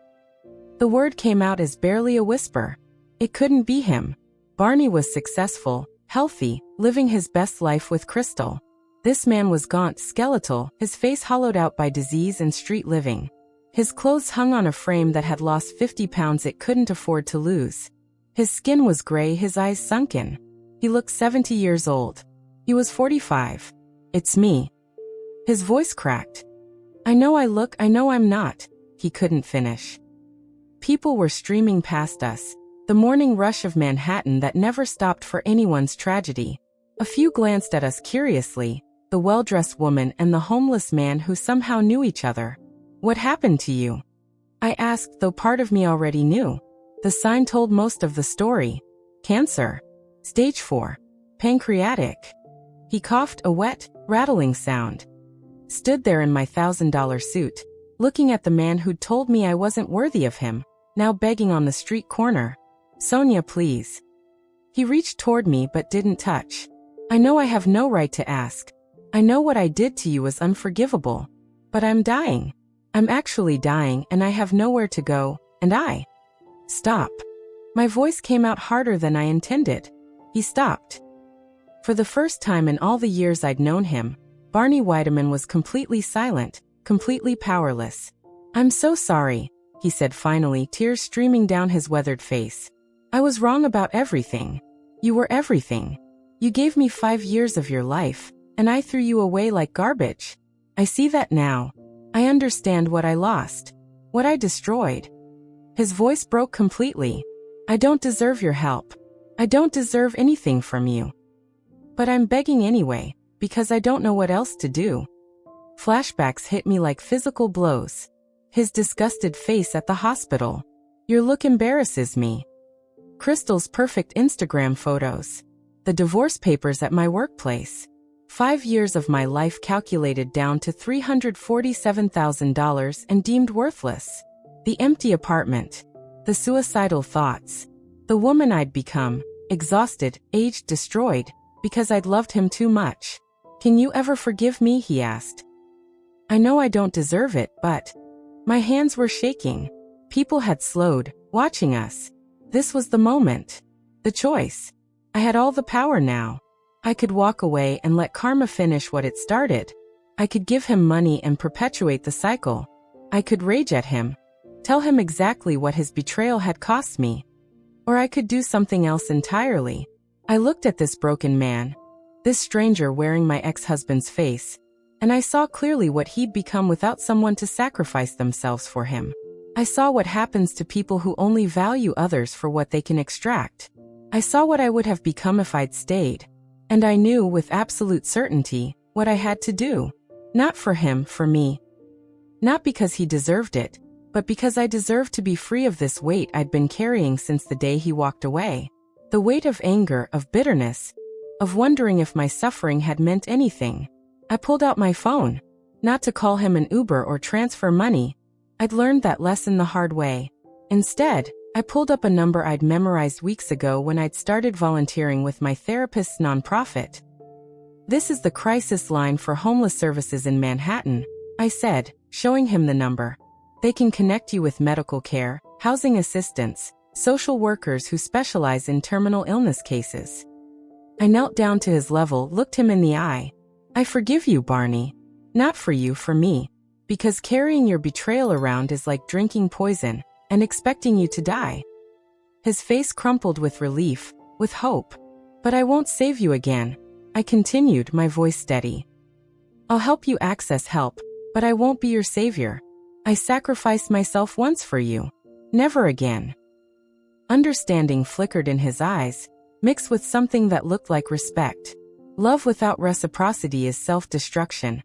[SPEAKER 1] The word came out as barely a whisper. It couldn't be him. Barney was successful, healthy, living his best life with Crystal. This man was gaunt, skeletal, his face hollowed out by disease and street living. His clothes hung on a frame that had lost 50 pounds it couldn't afford to lose. His skin was gray, his eyes sunken. He looked 70 years old. He was 45. It's me. His voice cracked. I know I'm not. He couldn't finish. People were streaming past us, the morning rush of Manhattan that never stopped for anyone's tragedy. A few glanced at us curiously, the well-dressed woman and the homeless man who somehow knew each other. What happened to you? I asked, though part of me already knew. The sign told most of the story. Cancer. Stage 4. Pancreatic. He coughed, a wet, rattling sound. Stood there in my $1,000 suit, looking at the man who'd told me I wasn't worthy of him, now begging on the street corner. Sonia, please. He reached toward me but didn't touch. I know I have no right to ask. I know what I did to you was unforgivable. But I'm dying. I'm actually dying and I have nowhere to go, and I... Stop. My voice came out harder than I intended. He stopped. For the first time in all the years I'd known him, Barney Weideman was completely silent, completely powerless. I'm so sorry, he said finally, tears streaming down his weathered face. I was wrong about everything. You were everything. You gave me 5 years of your life, and I threw you away like garbage. I see that now. I understand what I lost, what I destroyed. His voice broke completely. I don't deserve your help. I don't deserve anything from you. But I'm begging anyway, because I don't know what else to do. Flashbacks hit me like physical blows. His disgusted face at the hospital. Your look embarrasses me. Crystal's perfect Instagram photos. The divorce papers at my workplace. 5 years of my life calculated down to $347,000 and deemed worthless. The empty apartment. The suicidal thoughts. The woman I'd become, exhausted, aged, destroyed, because I'd loved him too much. Can you ever forgive me? He asked. I know I don't deserve it, but... My hands were shaking. People had slowed, watching us. This was the moment. The choice. I had all the power now. I could walk away and let karma finish what it started. I could give him money and perpetuate the cycle. I could rage at him, tell him exactly what his betrayal had cost me. Or I could do something else entirely. I looked at this broken man, this stranger wearing my ex-husband's face, and I saw clearly what he'd become without someone to sacrifice themselves for him. I saw what happens to people who only value others for what they can extract. I saw what I would have become if I'd stayed. And I knew with absolute certainty what I had to do. Not for him, for me. Not because he deserved it, but because I deserved to be free of this weight I'd been carrying since the day he walked away. The weight of anger, of bitterness, of wondering if my suffering had meant anything. I pulled out my phone. Not to call him an Uber or transfer money. I'd learned that lesson the hard way. Instead, I pulled up a number I'd memorized weeks ago when I'd started volunteering with my therapist's nonprofit. "This is the crisis line for homeless services in Manhattan," I said, showing him the number. "They can connect you with medical care, housing assistance, social workers who specialize in terminal illness cases." I knelt down to his level, looked him in the eye. "I forgive you, Barney. Not for you, for me. Because carrying your betrayal around is like drinking poison and expecting you to die." His face crumpled with relief, with hope. "But I won't save you again," I continued, my voice steady. "I'll help you access help, but I won't be your savior. I sacrificed myself once for you. Never again." Understanding flickered in his eyes, mixed with something that looked like respect. Love without reciprocity is self-destruction,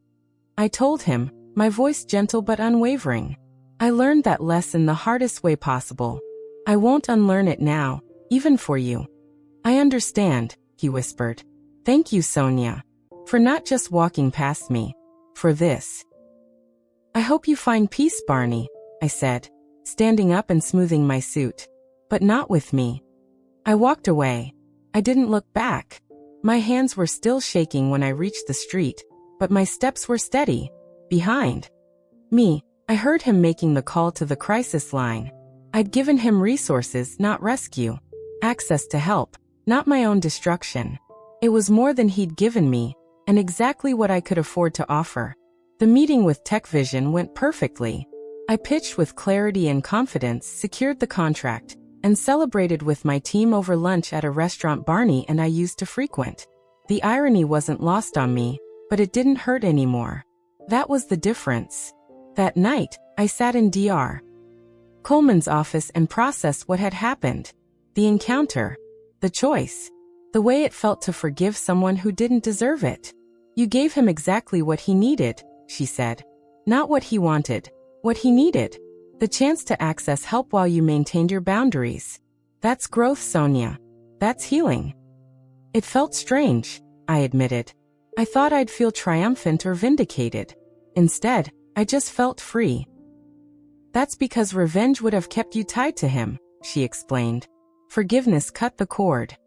[SPEAKER 1] I told him, my voice gentle but unwavering. "I learned that lesson the hardest way possible. I won't unlearn it now, even for you." "I understand," he whispered. "Thank you, Sonia. For not just walking past me. For this." "I hope you find peace, Barney," I said, standing up and smoothing my suit. "But not with me." I walked away. I didn't look back. My hands were still shaking when I reached the street, but my steps were steady. Behind me, I heard him making the call to the crisis line. I'd given him resources, not rescue. Access to help, not my own destruction. It was more than he'd given me, and exactly what I could afford to offer. The meeting with Tech Vision went perfectly. I pitched with clarity and confidence, secured the contract, and celebrated with my team over lunch at a restaurant Barney and I used to frequent. The irony wasn't lost on me, but it didn't hurt anymore. That was the difference. That night, I sat in Dr. Coleman's office and processed what had happened. The encounter. The choice. The way it felt to forgive someone who didn't deserve it. "You gave him exactly what he needed," she said. "Not what he wanted. What he needed. The chance to access help while you maintained your boundaries. That's growth, Sonia. That's healing." It felt strange, I admitted. I thought I'd feel triumphant or vindicated. Instead, I just felt free. "That's because revenge would have kept you tied to him," she explained. "Forgiveness cut the cord."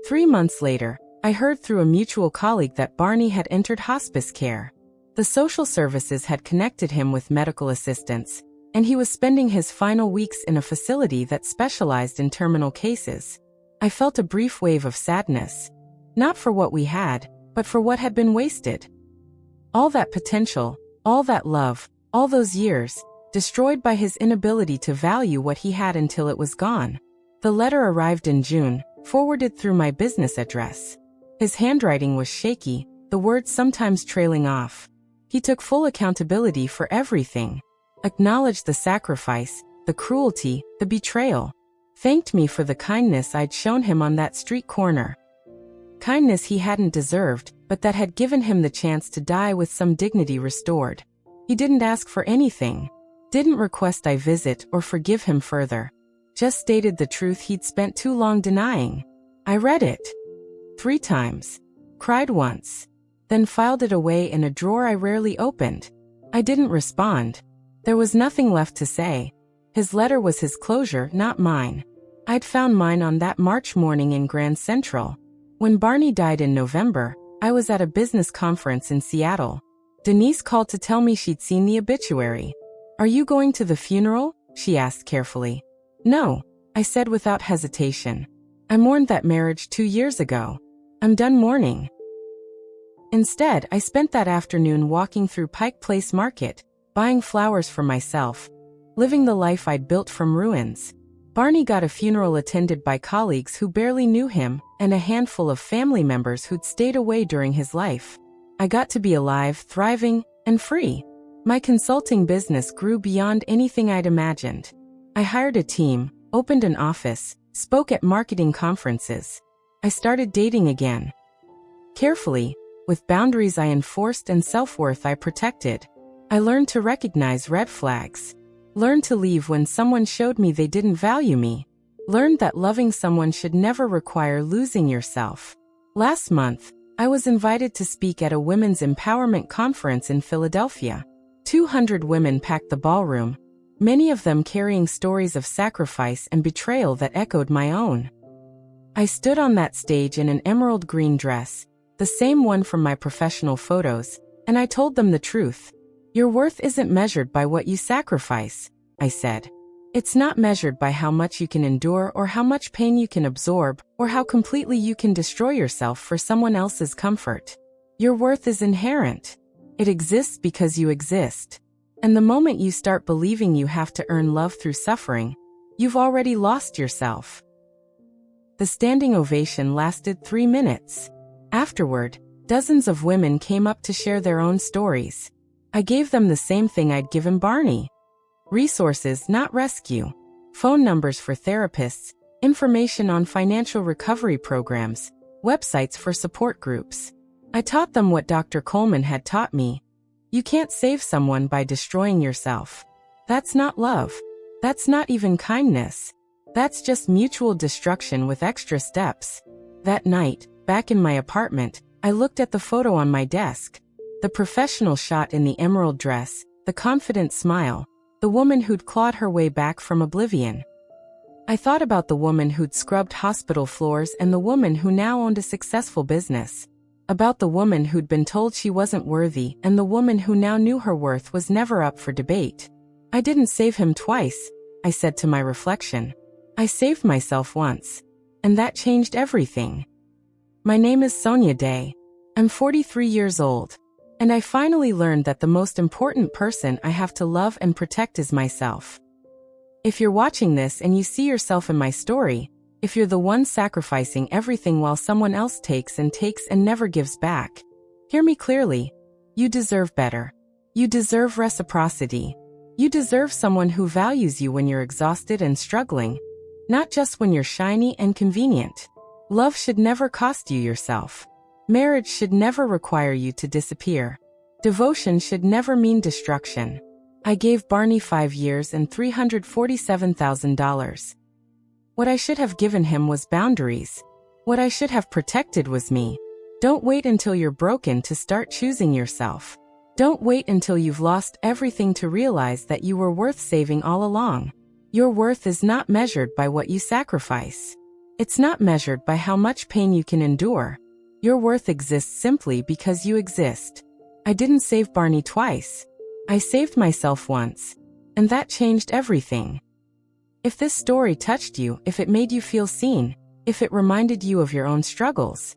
[SPEAKER 1] 3 months later, I heard through a mutual colleague that Barney had entered hospice care. The social services had connected him with medical assistance, and he was spending his final weeks in a facility that specialized in terminal cases. I felt a brief wave of sadness. Not for what we had, but for what had been wasted. All that potential, all that love, all those years, destroyed by his inability to value what he had until it was gone. The letter arrived in June, forwarded through my business address. His handwriting was shaky, the words sometimes trailing off. He took full accountability for everything. Acknowledged the sacrifice, the cruelty, the betrayal. Thanked me for the kindness I'd shown him on that street corner. Kindness he hadn't deserved, but that had given him the chance to die with some dignity restored. He didn't ask for anything. Didn't request I visit or forgive him further. Just stated the truth he'd spent too long denying. I read it 3 times. Cried once. Then filed it away in a drawer I rarely opened. I didn't respond. There was nothing left to say. His letter was his closure, not mine. I'd found mine on that March morning in Grand Central. When Barney died in November, I was at a business conference in Seattle. Denise called to tell me she'd seen the obituary. "Are you going to the funeral?" she asked carefully. "No," I said without hesitation. "I mourned that marriage 2 years ago. I'm done mourning." Instead, I spent that afternoon walking through Pike Place Market, buying flowers for myself, living the life I'd built from ruins. Barney got a funeral attended by colleagues who barely knew him, and a handful of family members who'd stayed away during his life. I got to be alive, thriving, and free. My consulting business grew beyond anything I'd imagined. I hired a team, opened an office, spoke at marketing conferences. I started dating again. Carefully, with boundaries I enforced and self-worth I protected. I learned to recognize red flags. Learned to leave when someone showed me they didn't value me. Learned that loving someone should never require losing yourself. Last month, I was invited to speak at a women's empowerment conference in Philadelphia. 200 women packed the ballroom, many of them carrying stories of sacrifice and betrayal that echoed my own. I stood on that stage in an emerald green dress, the same one from my professional photos, and I told them the truth. Your worth isn't measured by what you sacrifice, I said. It's not measured by how much you can endure or how much pain you can absorb or how completely you can destroy yourself for someone else's comfort. Your worth is inherent. It exists because you exist. And the moment you start believing you have to earn love through suffering, you've already lost yourself. The standing ovation lasted 3 minutes. Afterward, dozens of women came up to share their own stories. I gave them the same thing I'd given Barney. Resources, not rescue. Phone numbers for therapists, information on financial recovery programs, websites for support groups. I taught them what Dr. Coleman had taught me. You can't save someone by destroying yourself. That's not love. That's not even kindness. That's just mutual destruction with extra steps. That night, back in my apartment, I looked at the photo on my desk. The professional shot in the emerald dress, the confident smile, the woman who'd clawed her way back from oblivion. I thought about the woman who'd scrubbed hospital floors and the woman who now owned a successful business. About the woman who'd been told she wasn't worthy and the woman who now knew her worth was never up for debate. I didn't save him twice, I said to my reflection. I saved myself once. And that changed everything. My name is Sonia Day. I'm 43 years old. And I finally learned that the most important person I have to love and protect is myself. If you're watching this and you see yourself in my story, if you're the one sacrificing everything while someone else takes and never gives back, hear me clearly. You deserve better. You deserve reciprocity. You deserve someone who values you when you're exhausted and struggling, not just when you're shiny and convenient. Love should never cost you yourself. Marriage should never require you to disappear. Devotion should never mean destruction. I gave Barney 5 years and $347,000. What I should have given him was boundaries. What I should have protected was me. Don't wait until you're broken to start choosing yourself. Don't wait until you've lost everything to realize that you were worth saving all along. Your worth is not measured by what you sacrifice. It's not measured by how much pain you can endure. Your worth exists simply because you exist. I didn't save Barney twice. I saved myself once. And that changed everything. If this story touched you, if it made you feel seen, if it reminded you of your own struggles,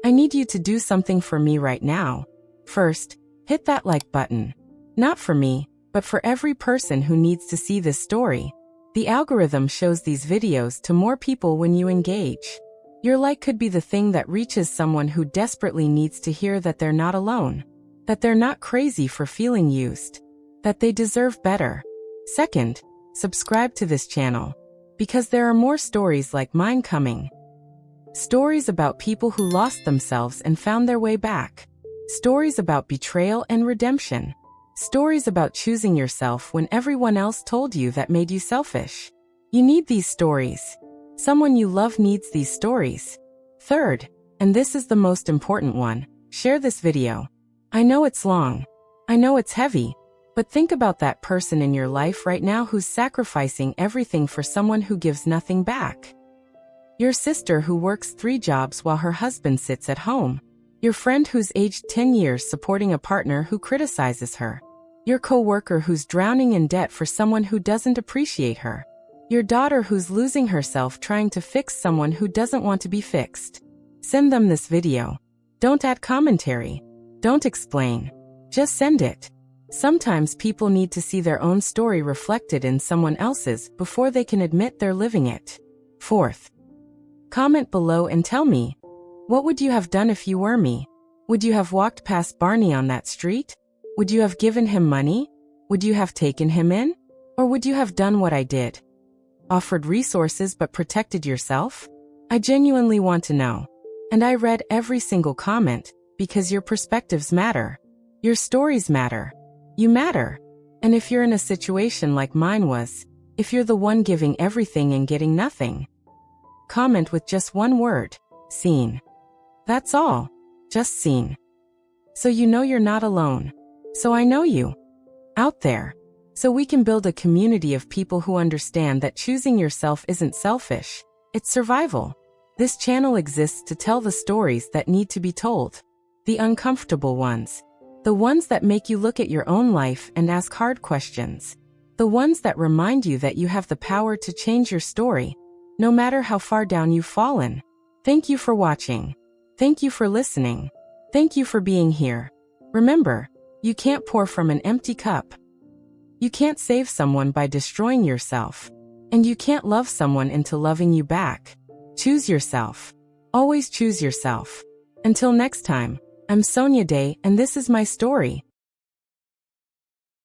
[SPEAKER 1] I need you to do something for me right now. First, hit that like button. Not for me, but for every person who needs to see this story. The algorithm shows these videos to more people when you engage. Your like could be the thing that reaches someone who desperately needs to hear that they're not alone, that they're not crazy for feeling used, that they deserve better. Second, subscribe to this channel, because there are more stories like mine coming. Stories about people who lost themselves and found their way back. Stories about betrayal and redemption. Stories about choosing yourself when everyone else told you that made you selfish. You need these stories. Someone you love needs these stories. Third, and this is the most important one, share this video. I know it's long. I know it's heavy. But think about that person in your life right now who's sacrificing everything for someone who gives nothing back. Your sister who works 3 jobs while her husband sits at home. Your friend who's aged 10 years supporting a partner who criticizes her. Your coworker who's drowning in debt for someone who doesn't appreciate her. Your daughter who's losing herself trying to fix someone who doesn't want to be fixed. Send them this video. Don't add commentary. Don't explain. Just send it. Sometimes people need to see their own story reflected in someone else's before they can admit they're living it. Fourth, comment below and tell me, what would you have done if you were me? Would you have walked past Barney on that street? Would you have given him money? Would you have taken him in? Or would you have done what I did? Offered resources but protected yourself? I genuinely want to know. And I read every single comment, because your perspectives matter. Your stories matter. You matter. And if you're in a situation like mine was, if you're the one giving everything and getting nothing, comment with just one word, seen. That's all. Just seen. So you know you're not alone. So I know you. Out there. So we can build a community of people who understand that choosing yourself isn't selfish. It's survival. This channel exists to tell the stories that need to be told. The uncomfortable ones. The ones that make you look at your own life and ask hard questions. The ones that remind you that you have the power to change your story, no matter how far down you've fallen. Thank you for watching. Thank you for listening. Thank you for being here. Remember, you can't pour from an empty cup. You can't save someone by destroying yourself. And you can't love someone into loving you back. Choose yourself. Always choose yourself. Until next time, I'm Sonia Day, and this is my story.